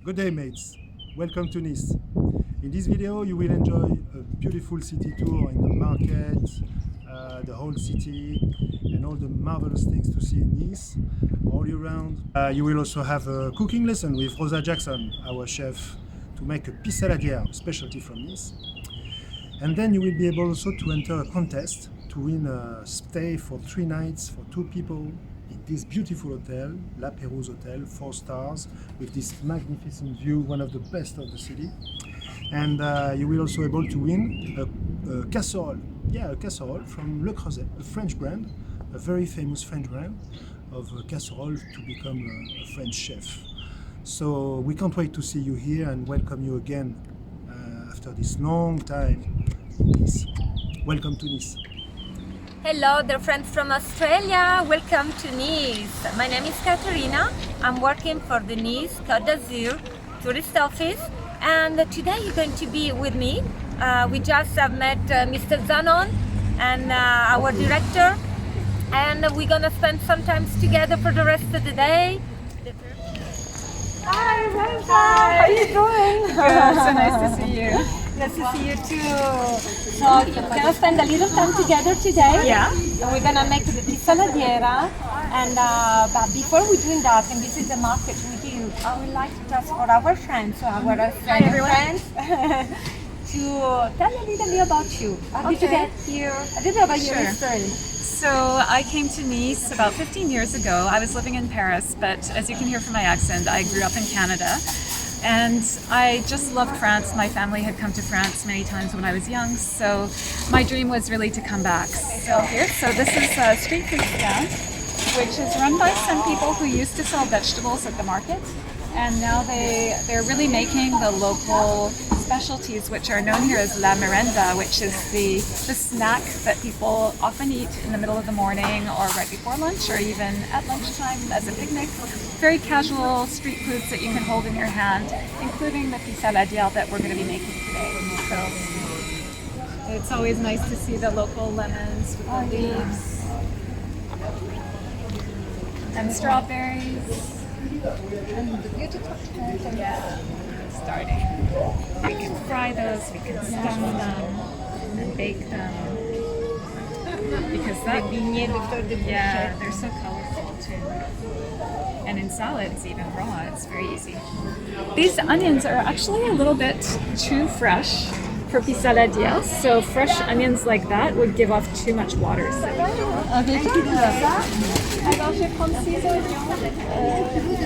Good day, mates. Welcome to Nice. In this video, you will enjoy a beautiful city tour in the market, the whole city, and all the marvelous things to see in Nice all year round. You will also have a cooking lesson with Rosa Jackson, our chef, to make a pissaladiere, specialty from Nice. And then you will be able also to enter a contest to win a stay for 3 nights for 2 people in this beautiful hotel, La Pérouse Hotel, 4 stars, with this magnificent view, one of the best of the city. And you will also be able to win a casserole, a casserole from Le Creuset, a French brand, a very famous French brand of casserole to become a French chef. So we can't wait to see you here and welcome you again after this long time in Nice. Welcome to Nice. Hello, dear friends from Australia. Welcome to Nice. My name is Katerina. I'm working for the Nice Côte d'Azur tourist office, and today you're going to be with me. We just have met Mr. Zanon and our director, and we're gonna spend some time together for the rest of the day. Hi, Rosa. How are you doing? Good. So nice to see you. Nice to see you too. So we're gonna spend a little time together today. Yeah. We're gonna make the pissaladiere, and but before we're doing that, and this is the market with you, I would like to ask for our friends, so our Australian friends, to tell a little bit about you. How did you get here? A little bit about your Sure. history. So I came to Nice about 15 years ago. I was living in Paris, but as you can hear from my accent, I grew up in Canada. And I just loved France. My family had come to France many times when I was young, so my dream was really to come back. So this is a street food stand, which is run by some people who used to sell vegetables at the market. And now they're really making the local specialties, which are known here as la merenda, which is the snack that people often eat in the middle of the morning or right before lunch or even at lunchtime as a picnic. Very casual street foods that you can hold in your hand, including the pissaladiere that we're going to be making today. So it's always nice to see the local lemons with the leaves and strawberries. And the beautiful tomatoes. Yeah, starting. We can fry those, we can steam them, and bake them. Because they're so colorful too. And in salads, even raw, it's very easy. These onions are actually a little bit too fresh for pissaladiere, so fresh onions like that would give off too much water. So Alors je vais prendre 6 oignons.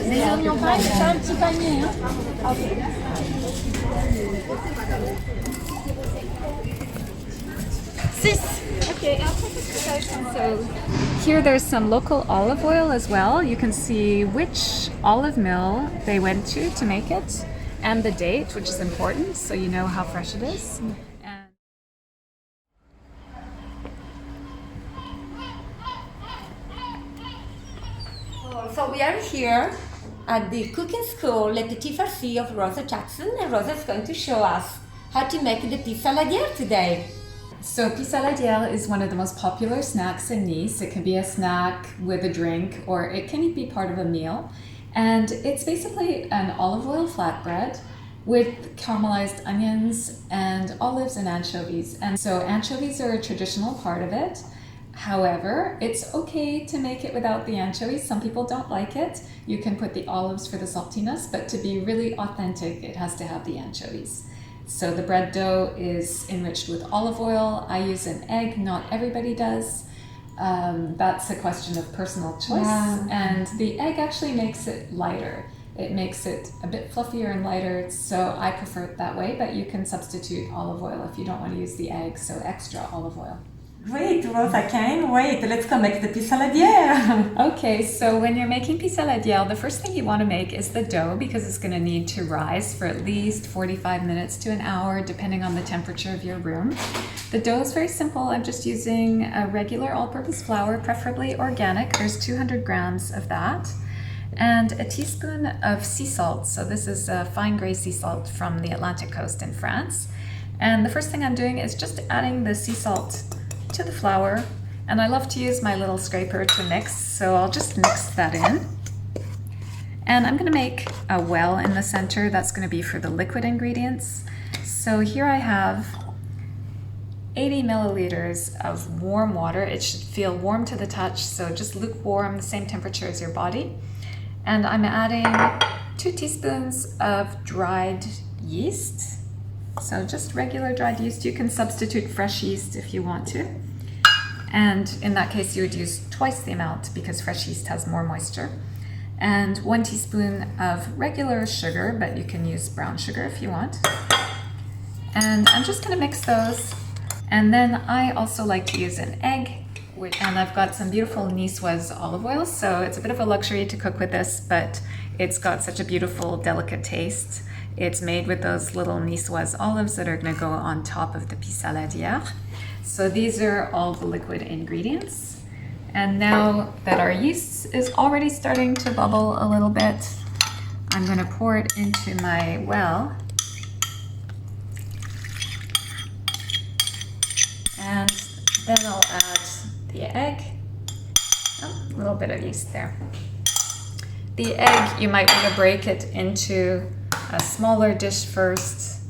Les oignons pareil, c'est un petit panier. Hein? Okay. Okay, I'll take this to guys. So here there's some local olive oil as well. You can see which olive mill they went to make it, and the date, which is important, so you know how fresh it is. And So we are here at the cooking school Le Petit Farci of Rosa Jackson, and Rosa is going to show us how to make the pissaladiere today. So pissaladiere is one of the most popular snacks in Nice. It can be a snack with a drink, or it can be part of a meal. And it's basically an olive oil flatbread with caramelized onions and olives and anchovies. And so anchovies are a traditional part of it. However, it's okay to make it without the anchovies. Some people don't like it. You can put the olives for the saltiness, but to be really authentic, it has to have the anchovies. So the bread dough is enriched with olive oil. I use an egg, not everybody does. That's a question of personal choice. Wow. And the egg actually makes it lighter. It makes it a bit fluffier and lighter, so I prefer it that way, but you can substitute olive oil if you don't want to use the egg, so extra olive oil. Great, Rosa, can't wait. Let's go make the pissaladiere. Okay, so when you're making pissaladiere, the first thing you want to make is the dough, because it's going to need to rise for at least 45 minutes to an hour, depending on the temperature of your room. The dough is very simple. I'm just using a regular all-purpose flour, preferably organic. There's 200 grams of that. And a teaspoon of sea salt. So this is a fine gray sea salt from the Atlantic coast in France. And the first thing I'm doing is just adding the sea salt to the flour, and I love to use my little scraper to mix, so I'll just mix that in. And I'm going to make a well in the center. That's going to be for the liquid ingredients. So here I have 80 milliliters of warm water. It should feel warm to the touch, so just lukewarm, the same temperature as your body. And I'm adding 2 teaspoons of dried yeast. So just regular dried yeast. You can substitute fresh yeast if you want to. And in that case, you would use twice the amount because fresh yeast has more moisture. And 1 teaspoon of regular sugar, but you can use brown sugar if you want. And I'm just going to mix those. And then I also like to use an egg. And I've got some beautiful Niçoise olive oil, so it's a bit of a luxury to cook with this, but it's got such a beautiful, delicate taste. It's made with those little Niçoise olives that are going to go on top of the pissaladiere. So these are all the liquid ingredients. And now that our yeast is already starting to bubble a little bit, I'm going to pour it into my well. And then I'll add the egg. Oh, a little bit of yeast there. The egg, you might want to break it into a smaller dish first,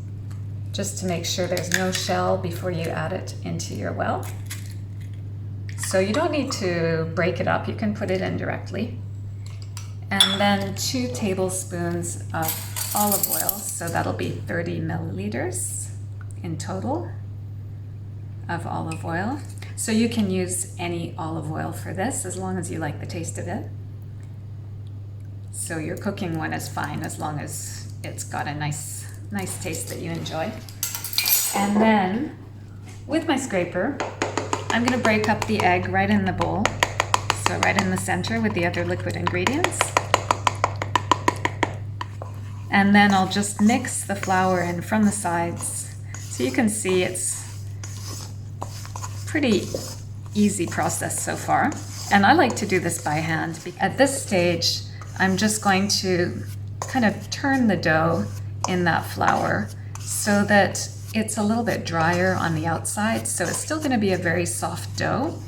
just to make sure there's no shell before you add it into your well. So you don't need to break it up, you can put it in directly. And then 2 tablespoons of olive oil, so that'll be 30 milliliters in total of olive oil. So you can use any olive oil for this as long as you like the taste of it. So your cooking one is fine as long as it's got a nice taste that you enjoy. And then with my scraper, I'm going to break up the egg right in the bowl, so right in the center with the other liquid ingredients. And then I'll just mix the flour in from the sides. So you can see it's pretty easy process so far. And I like to do this by hand. At this stage, I'm just going to kind of turn the dough in that flour so that it's a little bit drier on the outside, so it's still going to be a very soft dough,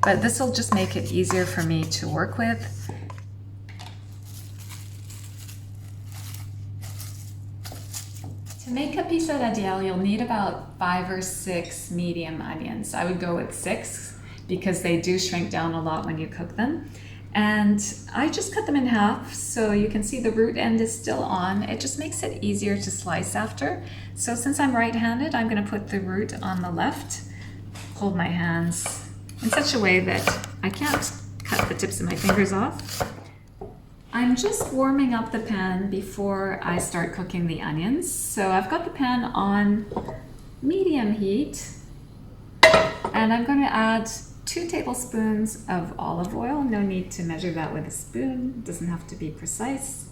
but this will just make it easier for me to work with. To make a pissaladiere, you'll need about 5 or 6 medium onions. I would go with 6 because they do shrink down a lot when you cook them. And I just cut them in half, so you can see the root end is still on. It just makes it easier to slice after. So since I'm right-handed, I'm going to put the root on the left, hold my hands in such a way that I can't cut the tips of my fingers off. I'm just warming up the pan before I start cooking the onions. So I've got the pan on medium heat, and I'm going to add 2 tablespoons of olive oil. No need to measure that with a spoon. It doesn't have to be precise.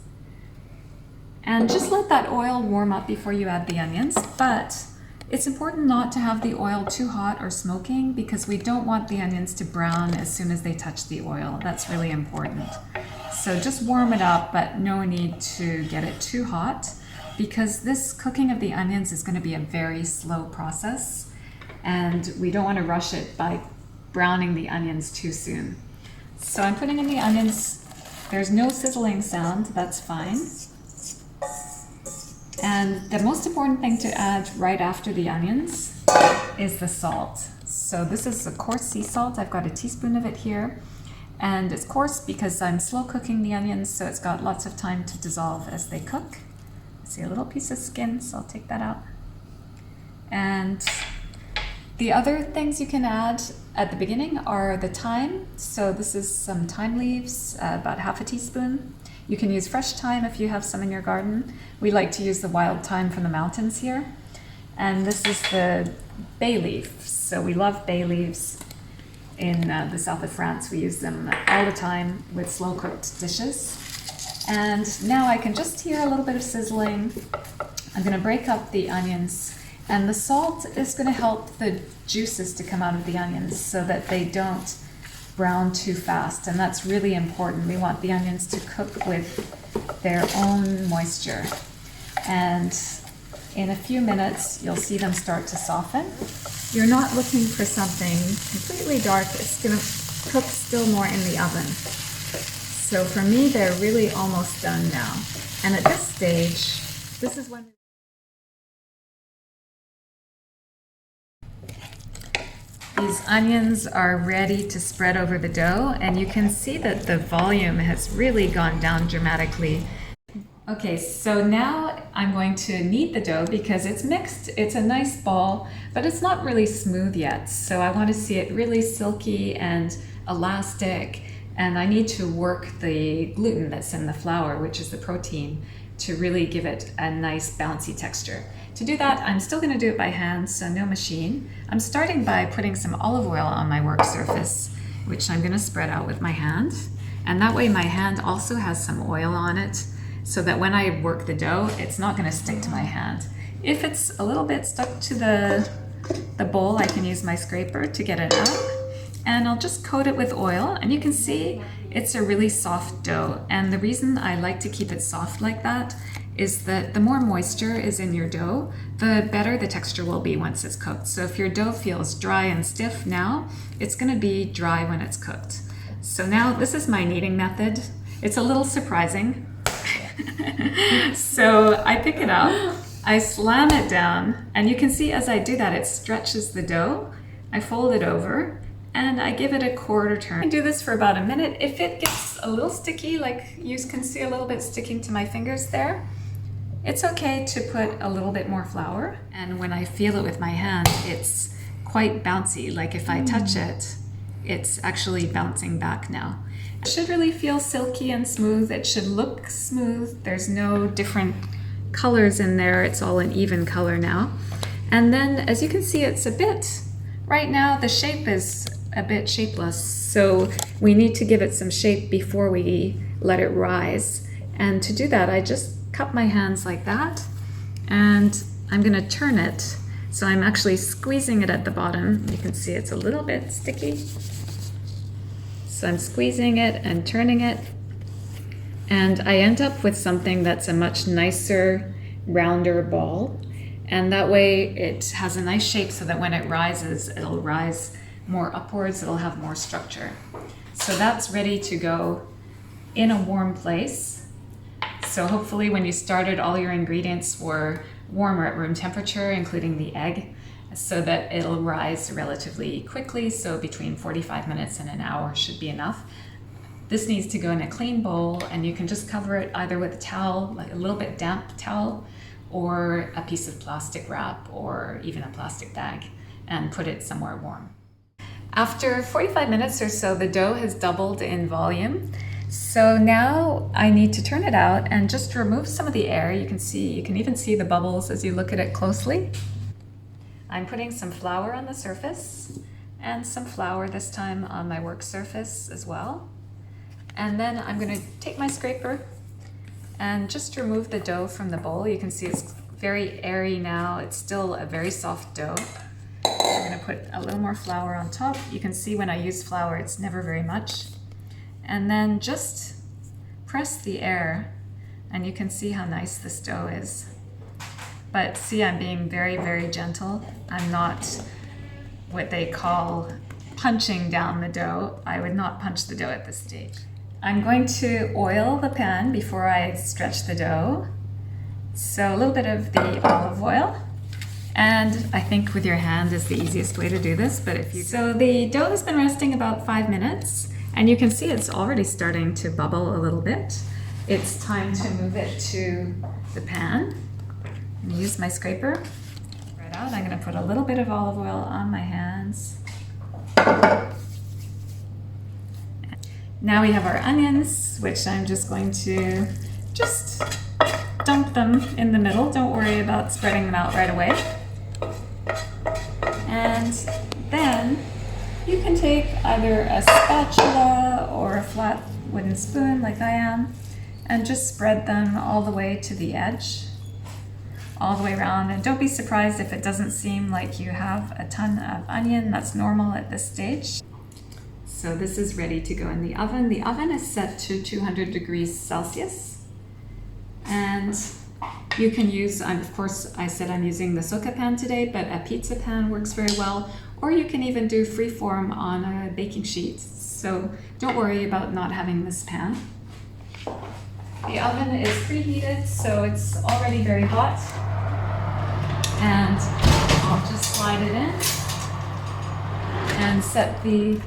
And just let that oil warm up before you add the onions. But it's important not to have the oil too hot or smoking because we don't want the onions to brown as soon as they touch the oil. That's really important. So just warm it up, but no need to get it too hot because this cooking of the onions is going to be a very slow process and we don't want to rush it by browning the onions too soon. So I'm putting in the onions. There's no sizzling sound, that's fine. And the most important thing to add right after the onions is the salt. So this is a coarse sea salt. I've got a teaspoon of it here. And it's coarse because I'm slow cooking the onions, so it's got lots of time to dissolve as they cook. I see a little piece of skin, so I'll take that out. And the other things you can add at the beginning are the thyme. So this is some thyme leaves, about half a teaspoon. You can use fresh thyme if you have some in your garden. We like to use the wild thyme from the mountains here. And this is the bay leaf. So we love bay leaves in the south of France. We use them all the time with slow cooked dishes. And now I can just hear a little bit of sizzling. I'm going to break up the onions. And the salt is going to help the juices to come out of the onions so that they don't brown too fast. And that's really important. We want the onions to cook with their own moisture. And in a few minutes, you'll see them start to soften. You're not looking for something completely dark. It's going to cook still more in the oven. So for me, they're really almost done now. And at this stage, this is when these onions are ready to spread over the dough, and you can see that the volume has really gone down dramatically. Okay, so now I'm going to knead the dough because it's mixed. It's a nice ball, but it's not really smooth yet. So I want to see it really silky and elastic, and I need to work the gluten that's in the flour, which is the protein, to really give it a nice bouncy texture. To do that, I'm still going to do it by hand, so no machine. I'm starting by putting some olive oil on my work surface, which I'm going to spread out with my hand. And that way my hand also has some oil on it, so that when I work the dough, it's not going to stick to my hand. If it's a little bit stuck to the bowl, I can use my scraper to get it out. And I'll just coat it with oil, and you can see it's a really soft dough. And the reason I like to keep it soft like that is that the more moisture is in your dough, the better the texture will be once it's cooked. So if your dough feels dry and stiff now, it's going to be dry when it's cooked. So now this is my kneading method. It's a little surprising. So I pick it up, I slam it down, and you can see as I do that, it stretches the dough. I fold it over, and I give it a quarter turn. I do this for about a minute. If it gets a little sticky, like you can see a little bit sticking to my fingers there, it's okay to put a little bit more flour. And when I feel it with my hand, it's quite bouncy. Like if I touch it, it's actually bouncing back now. It should really feel silky and smooth. It should look smooth. There's no different colors in there. It's all an even color now. And then as you can see, it's a bit, right now the shape is a bit shapeless. So we need to give it some shape before we let it rise. And to do that, I just cup my hands like that, and I'm gonna turn it. So I'm actually squeezing it at the bottom. You can see it's a little bit sticky. So I'm squeezing it and turning it, and I end up with something that's a much nicer, rounder ball. And that way it has a nice shape so that when it rises, it'll rise more upwards, it'll have more structure. So that's ready to go in a warm place. So hopefully when you started, all your ingredients were warmer at room temperature, including the egg, so that it'll rise relatively quickly. So between 45 minutes and an hour should be enough. This needs to go in a clean bowl, and you can just cover it either with a towel, like a little bit damp towel, or a piece of plastic wrap, or even a plastic bag, and put it somewhere warm. After 45 minutes or so, the dough has doubled in volume. So now I need to turn it out and just remove some of the air. You can even see the bubbles as you look at it closely. I'm putting some flour on the surface, and some flour this time on my work surface as well. And then I'm going to take my scraper and just remove the dough from the bowl. You can see it's very airy now. It's still a very soft dough. I'm going to put a little more flour on top. You can see when I use flour, it's never very much. And then just press the air, and you can see how nice this dough is. But see, I'm being very, very gentle. I'm not what they call punching down the dough. I would not punch the dough at this stage. I'm going to oil the pan before I stretch the dough. So a little bit of the olive oil. And I think with your hand is the easiest way to do this. But if you So the dough has been resting about 5 minutes. And you can see it's already starting to bubble a little bit. It's time to move it to the pan. I'm gonna use my scraper. Right out, I'm gonna put a little bit of olive oil on my hands. Now we have our onions, which I'm just going to just dump them in the middle. Don't worry about spreading them out right away. And then you can take either a spatula or a flat wooden spoon like I am, and just spread them all the way to the edge, all the way around. And don't be surprised if it doesn't seem like you have a ton of onion. That's normal at this stage. So this is ready to go in the oven. The oven is set to 200 degrees Celsius. And you can use, of course, I said I'm using the soka pan today, but a pizza pan works very well. Or you can even do freeform on a baking sheet. So don't worry about not having this pan. The oven is preheated, so it's already very hot. And I'll just slide it in and set the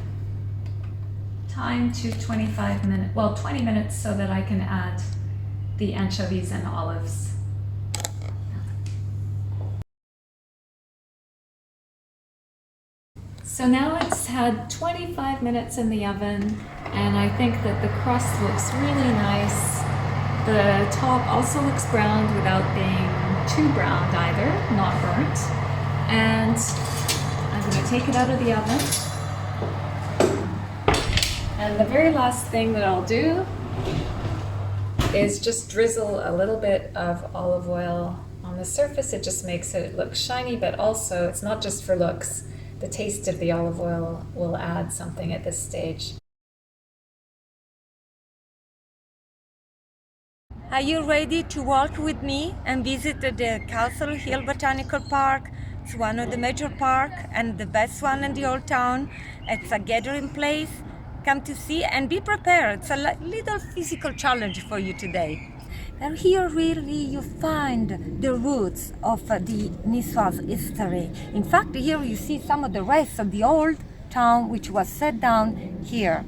time to 25 minutes, well, 20 minutes, so that I can add the anchovies and olives. So now it's had 25 minutes in the oven, and I think that the crust looks really nice. The top also looks browned without being too browned either, not burnt. And I'm going to take it out of the oven. And the very last thing that I'll do is just drizzle a little bit of olive oil on the surface. It just makes it look shiny, but also it's not just for looks. The taste of the olive oil will add something at this stage. Are you ready to walk with me and visit the Castle Hill Botanical Park? It's one of the major parks and the best one in the whole town. It's a gathering place. Come to see and be prepared. It's a little physical challenge for you today. And here really you find the roots of the Niçoise history. In fact, here you see some of the rest of the old town which was set down here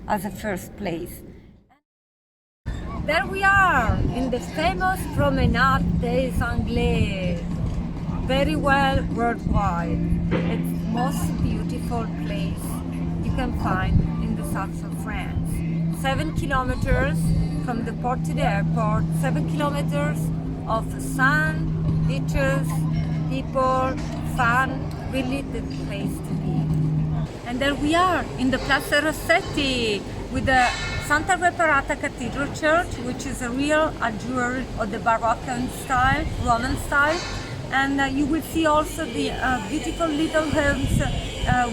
as a first place. There we are in the famous Promenade des Anglais, very well worldwide. It's the most beautiful place you can find in the south of France. 7 kilometers from the port to the airport, 7 kilometers of sun, beaches, people, fun, really the place to be. And there we are in the Plaza Rossetti with the Santa Reparata Cathedral Church, which is a real jewel of the Baroque style, Roman style. And you will see also the beautiful little homes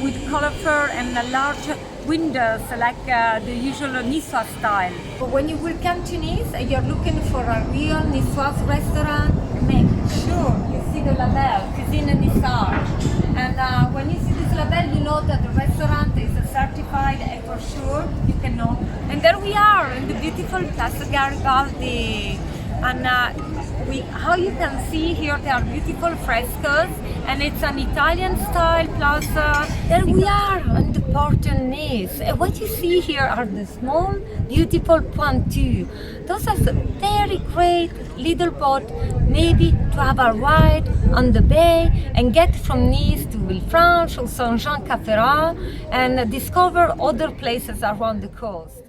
with colorful and large windows like the usual Niçoise style. But when you will come to Nice and you're looking for a real Niçoise restaurant, make sure you see the label, Cuisine Niçoise. And when you see this label, you know that the restaurant is certified, and for sure you can know. And there we are in the beautiful Plaza Garibaldi. And how you can see here, there are beautiful frescoes, and it's an Italian style plaza. There we are on the port of Nice. And what you see here are the small, beautiful pointures. Those are the very great little boat, maybe to have a ride on the bay and get from Nice to Villefranche or Saint-Jean-Cap-Ferrat and discover other places around the coast.